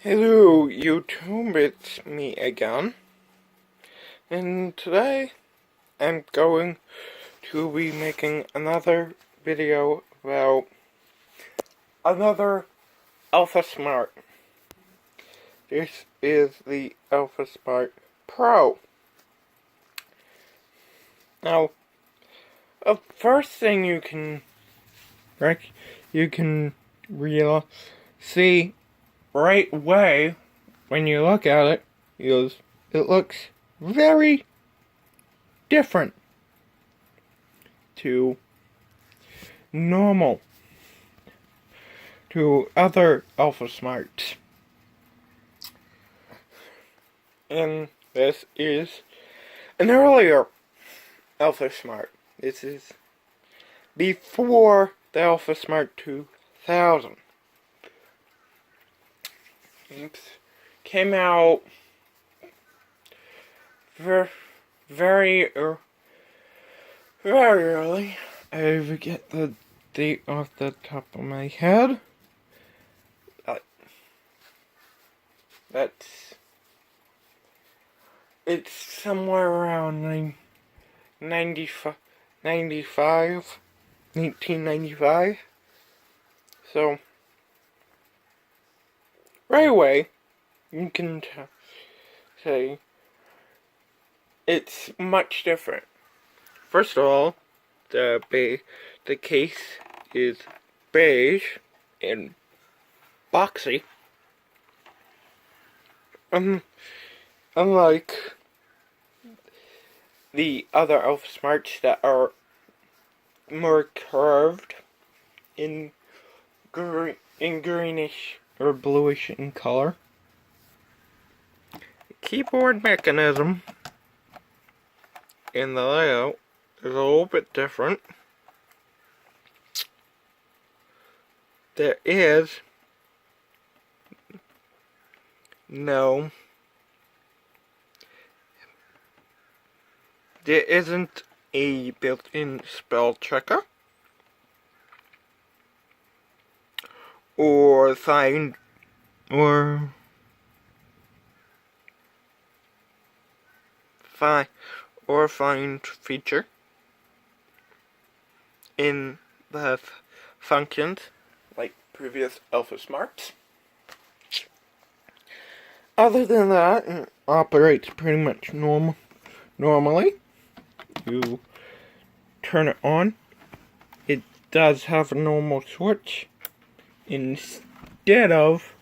Hello YouTube, it's me again, and today I'm going to be making another video about another Alphasmart. This is the Alphasmart Pro. Now, the first thing you can see right away when you look at it is it looks very different to other Alphasmarts. And this is an earlier Alphasmart. This is before the Alphasmart 2000. It came out very early. I forget the date off the top of my head. It's somewhere around 1995. So, right away, you can say it's much different. First of all, the case is beige and boxy. Unlike the other Alphasmarts that are more curved in greenish or bluish in color. The keyboard mechanism and the layout is a little bit different. There isn't a built-in spell checker or find feature in the functions like previous Alphasmarts. Other than that, it operates pretty much normally. You turn it on. It does have a normal switch instead of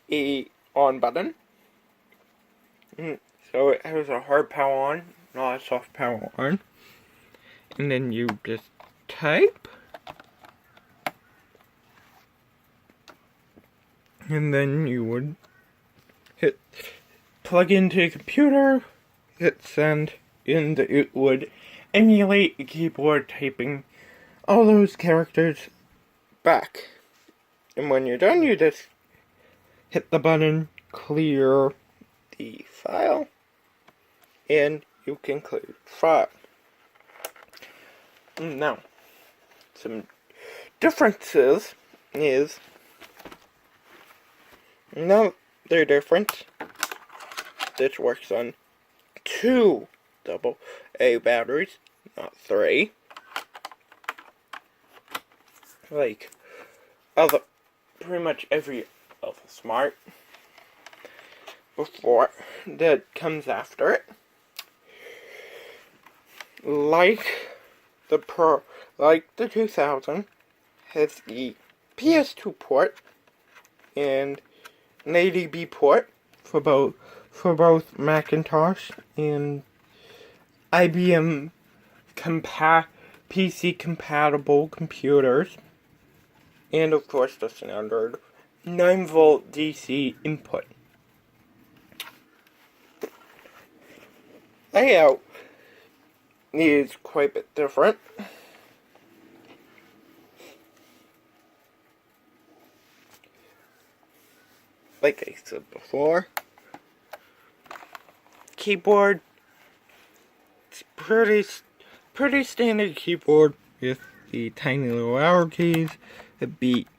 a on button. So it has a hard power on, not a soft power on. And then you just type. And then you would plug into a computer, hit send, and it would emulate a keyboard typing all those characters back. And when you're done, you just hit the button, clear the file, and you can clear the file. Now, some differences is, now they're different. This works on 2 AA batteries, not 3. Like pretty much every Alphasmart before that comes after it. Like the 2000 has the PS2 port and an ADB port for both Macintosh and IBM PC compatible computers, and of course the standard 9-volt DC input. Layout is quite a bit different. Like I said before, keyboard, it's pretty standard keyboard with the tiny little arrow keys that beat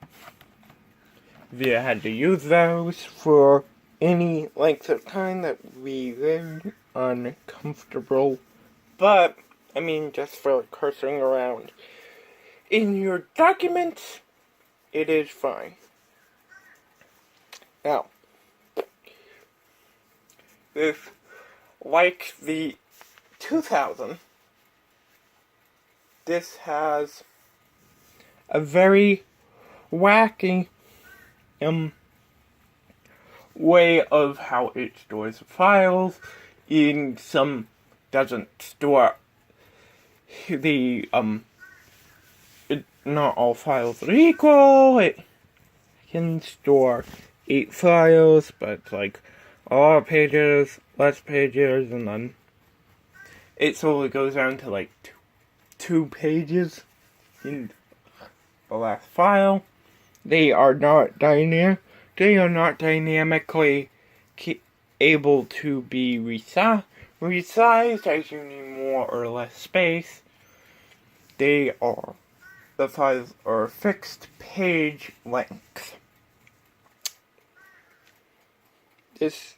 we had to use those for any length of time that we were uncomfortable. But, I mean, just for cursing around in your documents, it is fine. Now, if, like the 2000, this has a very wacky way of how it stores files. In some doesn't store the not all files are equal. It can store 8 files, but like a lot of pages, less pages, and then it slowly goes down to like 2 pages in the last file. They are not dynamically able to be resized as you need more or less space. The files are fixed page length. It's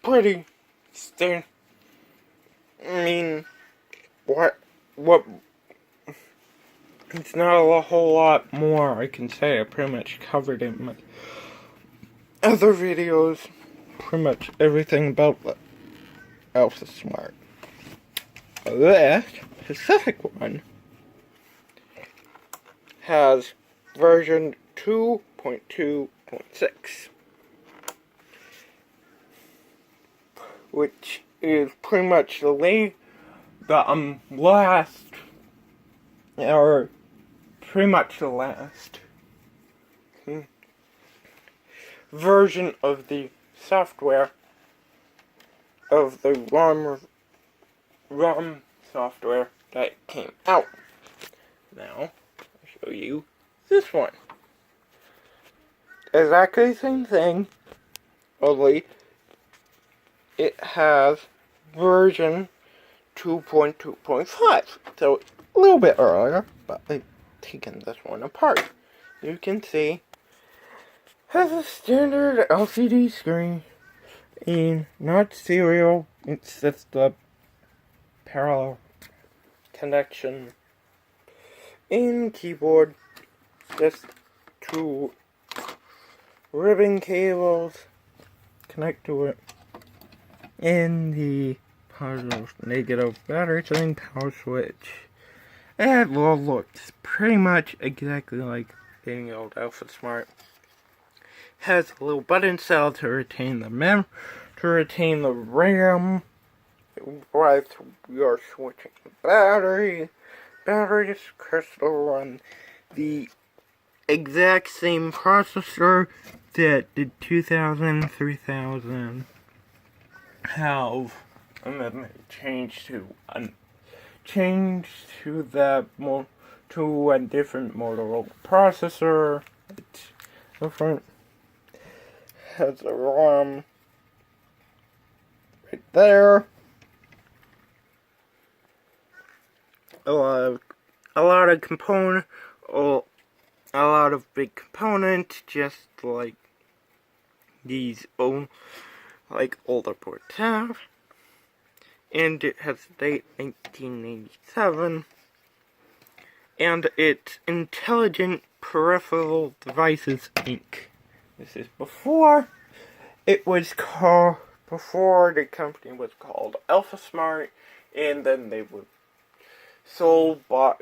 pretty standard. I mean, what? It's not a whole lot more I can say. I pretty much covered it in my other videos. Pretty much everything about the Alphasmart. This specific one has version 2.2.6, which is pretty much the last, or pretty much the last version of the software, of the ROM software that came out. Now, I'll show you this one. Exactly the same thing, only it has version 2.2.5, so a little bit earlier, but I've taken this one apart. You can see has a standard LCD screen, and not serial, it's just the parallel connection. In keyboard, just 2 ribbon cables connect to it, and the positive negative battery thing, power switch. It all looks pretty much exactly like any old Alphasmart. Has a little button cell to retain the RAM, while we are switching the batteries crystal on the exact same processor that the 2000, 3000 have, and then changed to a different Motorola processor. It's different. Has a ROM right there. A lot of big components, just like these older boards have. And it has date 1987. And it's Intelligent Peripheral Devices Inc. This is before the company was called Alphasmart, and then they were bought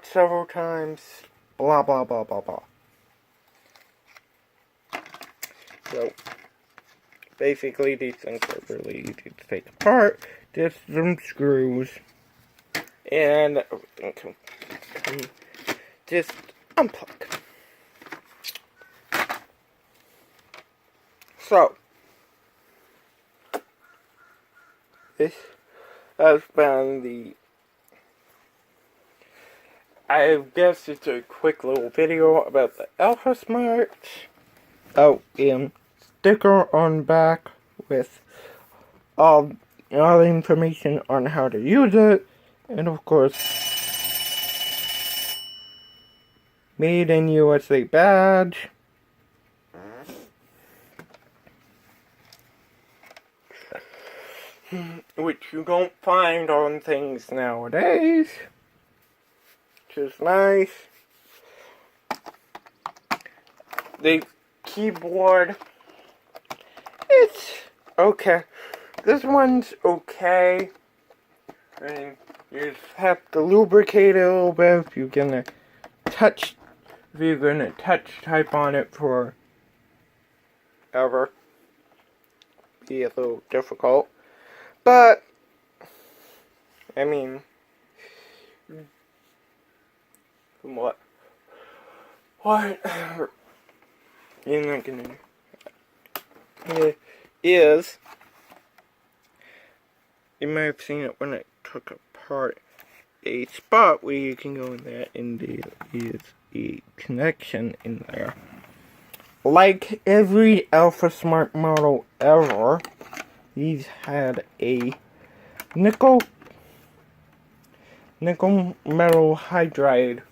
several times, blah blah blah blah blah. So, basically these things are really easy to take apart, just some screws, and just unplug. So, this has been I guess it's a quick little video about the Alphasmart. Oh, and sticker on back with all the information on how to use it, and of course, Made in USA badge. which you don't find on things nowadays, which is nice. The keyboard, it's okay. This one's okay. I mean, you just have to lubricate it a little bit if you're gonna touch type on it for ever. Be a little difficult. But I mean, what you're not gonna it is, you might have seen it when I took apart a spot where you can go in there, and there is a connection in there. Like every Alphasmart model ever, these had a nickel metal hydride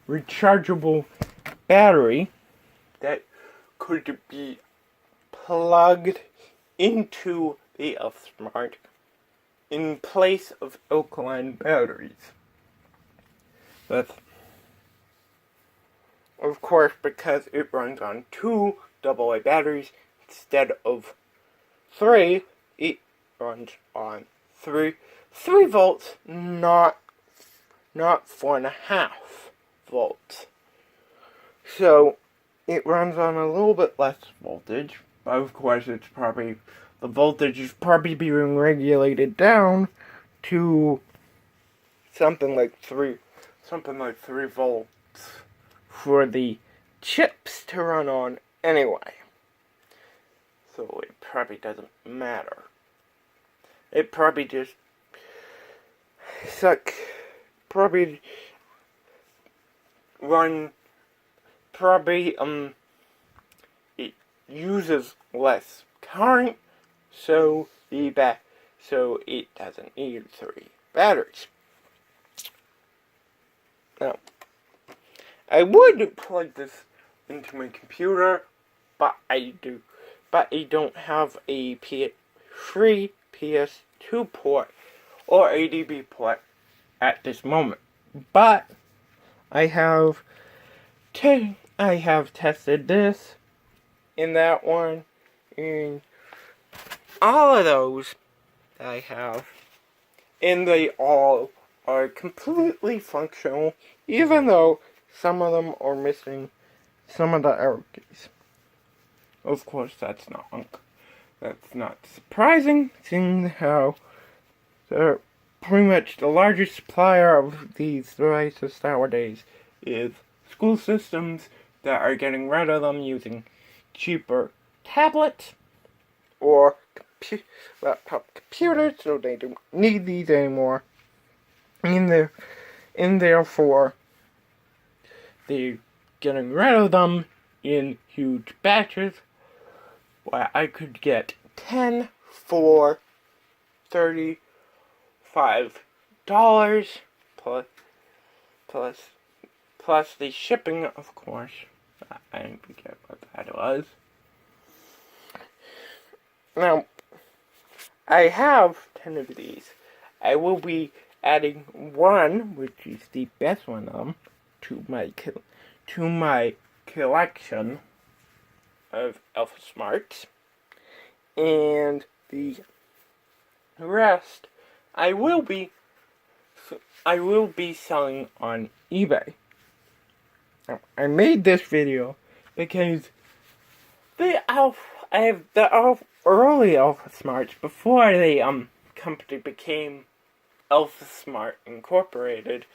rechargeable battery that could be plugged into the Alphasmart in place of alkaline batteries. That's, of course, because it runs on 2 AA batteries instead of 3. It runs on 3 volts, not 4.5 volts. So it runs on a little bit less voltage, but of course the voltage is probably being regulated down to something like 3 volts for the chips to run on anyway. So it probably doesn't matter. It probably just it uses less current, so it doesn't need 3 batteries. Now, I would plug this into my computer, but I don't have a free PS2 port or ADB port at this moment. But I have tested this in that one, and all of those I have, and they all are completely functional, even though some of them are missing some of the arrow keys. Of course, that's not surprising, seeing how they're pretty much the largest supplier of these devices nowadays is school systems that are getting rid of them using cheaper tablets or laptop computers, so they don't need these anymore. And therefore, they're getting rid of them in huge batches, where I could get 10 for $35 plus the shipping, of course. I didn't forget what that was. Now, I have 10 of these. I will be adding one, which is the best one of them, to my collection of Alphasmarts, and the rest I will be selling on eBay. Now, I made this video because the early Alphasmarts, before the company became Alphasmart Incorporated,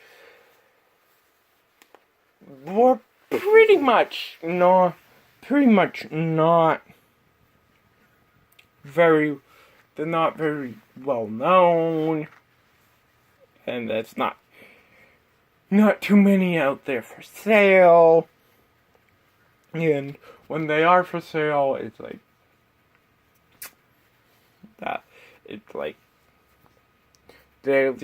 were pretty much not very well known, and there's not too many out there for sale. And when they are for sale, it's like that. It's like they're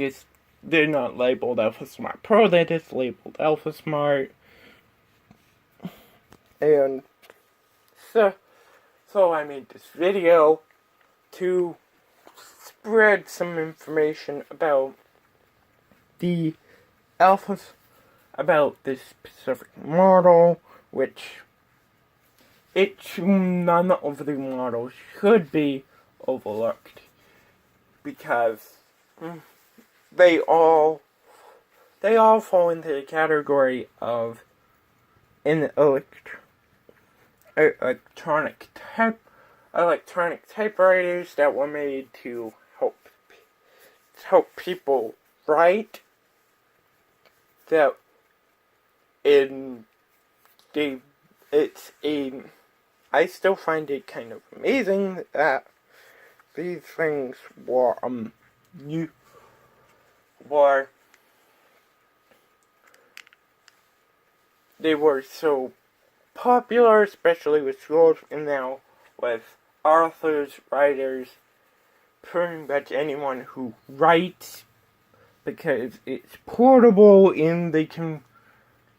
not labeled Alphasmart Pro. They're just labeled Alphasmart. And So I made this video to spread some information about the alphas, about this specific model, which none of the models should be overlooked, because they all fall into the category of electronic typewriters that were made to help people write. I still find it kind of amazing that these things were they were so popular, especially with schools, and now with authors, writers, pretty much anyone who writes, because it's portable and they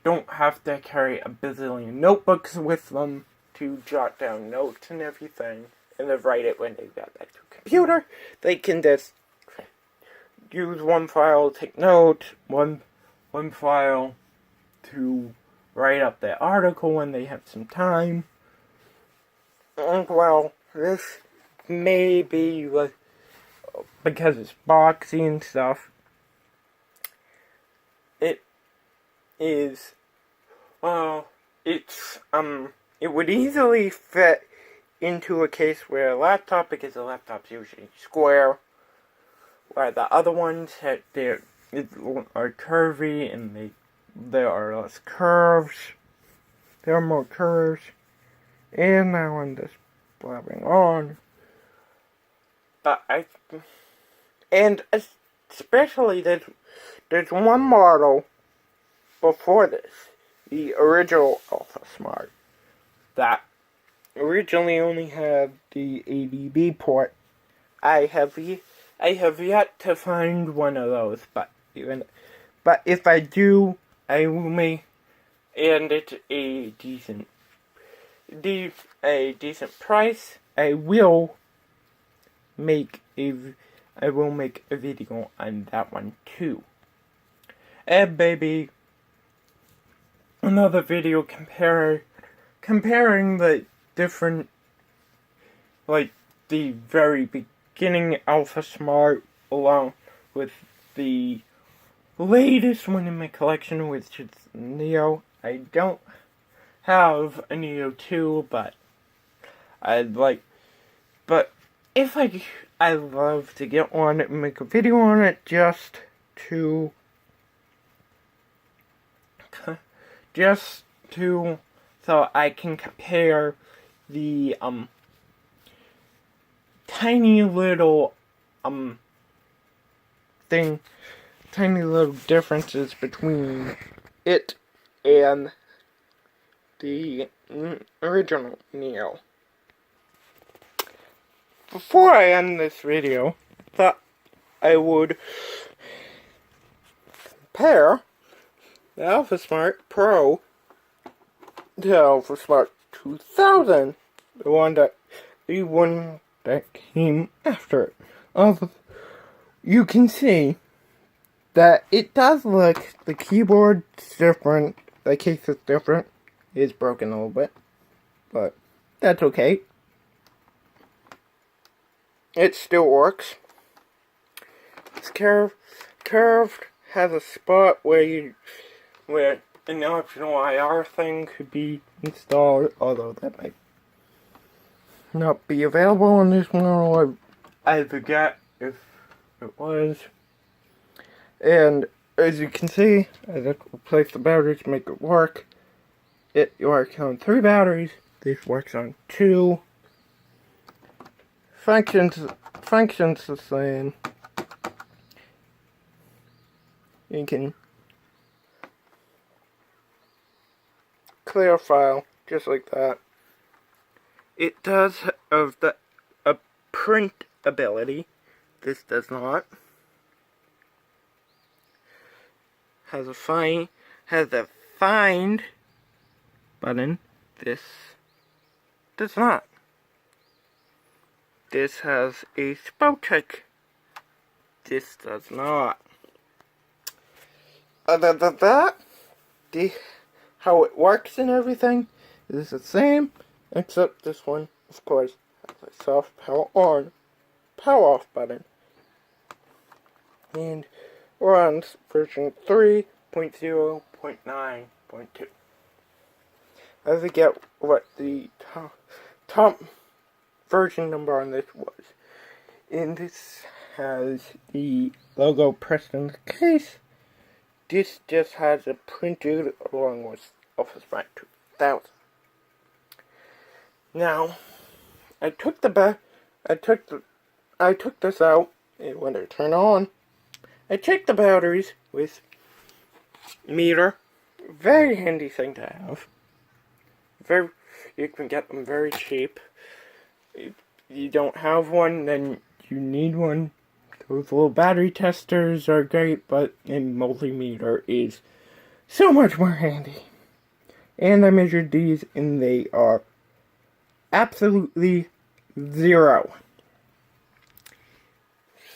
don't have to carry a bazillion notebooks with them to jot down notes and everything, and then write it when they got back to a computer. They can just use one file, take notes, one file to write up their article when they have some time. And well, this may be because it's boxy and stuff. It would easily fit into a case where a laptop, because a laptop's usually square, where the other ones are curvy and there are less curves. There are more curves. And now I'm just blabbing on. But especially there's one model before this, the original Alphasmart, that originally only had the ADB port. I have yet to find one of those, but if I do, I will make, and it's a decent price, I will make a video on that one too. And maybe another video comparing the different, like the very beginning Alphasmart along with the latest one in my collection, which is Neo. I don't have a Neo 2, but I'd love to get one and make a video on it just so I can compare the tiny little differences between it and the original Neo. Before I end this video, I thought I would compare the Alphasmart Pro to the Alphasmart 2000, the one that came after it. You can see that it does look, the keyboard's different, the case is different, it's broken a little bit, but that's okay. It still works. It's curved, has a spot where an optional IR thing could be installed, although that might not be available on this model. I forget if it was. And as you can see, I just replaced the batteries to make it work. It works on 3 batteries. This works on 2. Functions the same. You can clear a file just like that. It does have a print ability. This does not. Has a find button. This does not. This has a spell check. This does not. Other than that, how it works and everything is the same, except this one, of course, has a soft power on, power off button. And we're on version 3.0.9.2. I forget what the top version number on this was. And this has the logo pressed in the case. This just has it printed along with Alphasmart 2000. Now, I took this out, and when I turn on, I checked the batteries with meter. Very handy thing to have. You can get them very cheap. If you don't have one, then you need one. Those little battery testers are great, but a multimeter is so much more handy. And I measured these, and they are absolutely 0.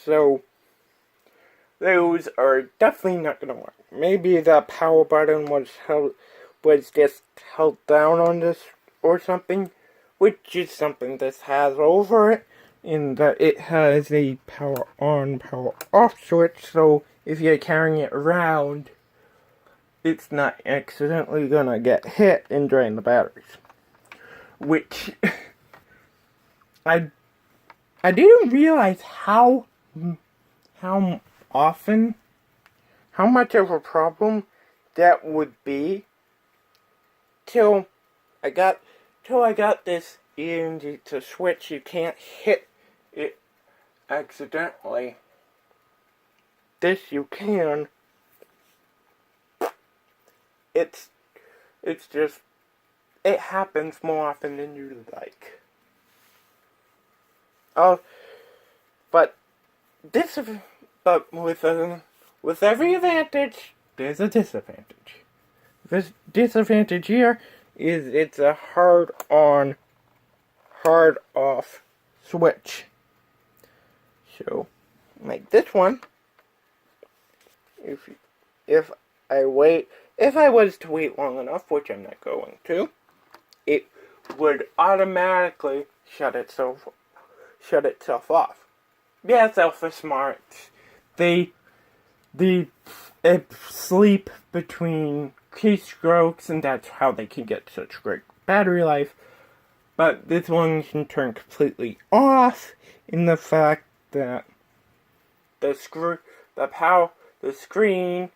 So, those are definitely not going to work. Maybe the power button was just held down on this or something, which is something this has over it, in that it has a power on, power off switch, so if you're carrying it around, it's not accidentally gonna get hit and drain the batteries. Which, I didn't realize how much of a problem that would be till I got this, and it's a switch, you can't hit it accidentally. This you can. It's just, it happens more often than you'd like. But with every advantage, there's a disadvantage. This disadvantage here is it's a hard on, hard off switch. So, like this one, if I was to wait long enough, which I'm not going to, it would automatically shut itself off. Yes, Alphasmart, they sleep between keystrokes, and that's how they can get such great battery life. But this one can turn completely off in the fact that the screen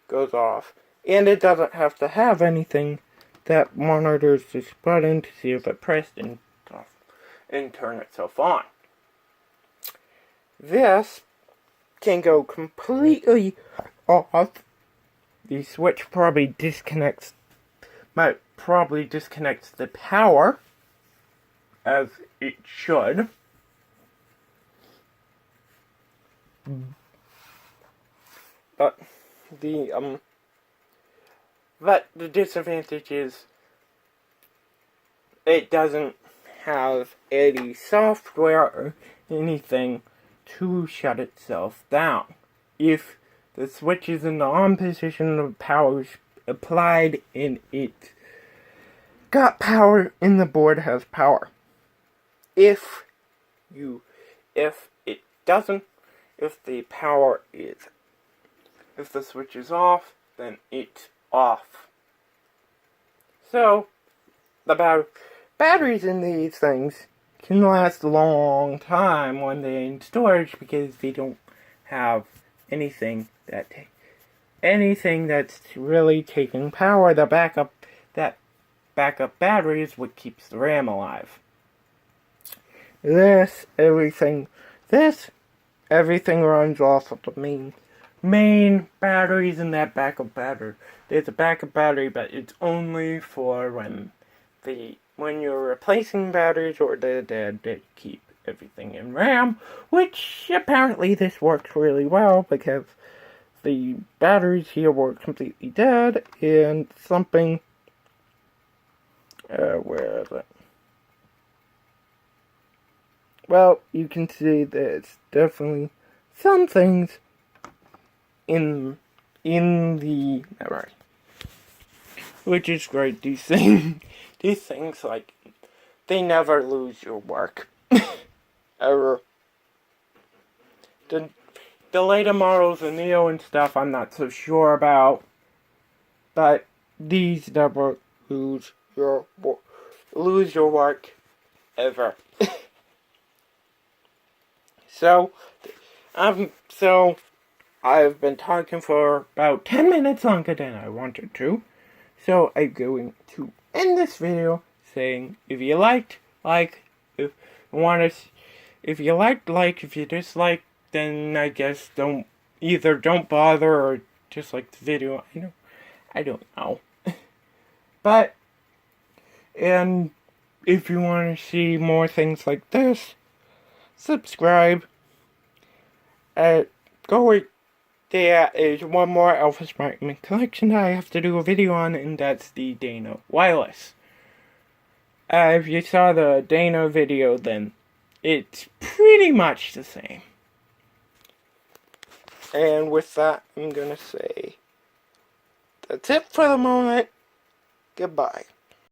goes off, and it doesn't have to have anything that monitors this button to see if it pressed and turn itself on. This can go completely off. The switch probably disconnects the power, as it should. But the disadvantage is it doesn't have any software or anything to shut itself down. If the switch is in the on position, the power is applied, and it got power, and the board has power. If the switch is off, then it's off. So, the batteries in these things can last a long time when they're in storage, because they don't have anything that's really taking power. That backup battery is what keeps the RAM alive. Everything runs off of the main batteries in that backup battery. There's a backup battery, but it's only for when you're replacing batteries or they're dead, they keep everything in RAM, which apparently this works really well, because the batteries here were completely dead, and where is it? well, you can see there's definitely some things in the memory, which is great. These things, like, they never lose your work. Ever. The later models, the Neo and stuff, I'm not so sure about. But these never lose your work ever. So I've been talking for about 10 minutes longer than I wanted to. So I'm going to end this video saying, if you liked, like, if you liked, like, if you disliked, then I guess don't bother or dislike the video. I don't know. But, and if you want to see more things like this, subscribe. There is one more Alphasmart collection that I have to do a video on, and that's the Dana Wireless. If you saw the Dana video, then it's pretty much the same. And with that, I'm gonna say that's it for the moment. Goodbye.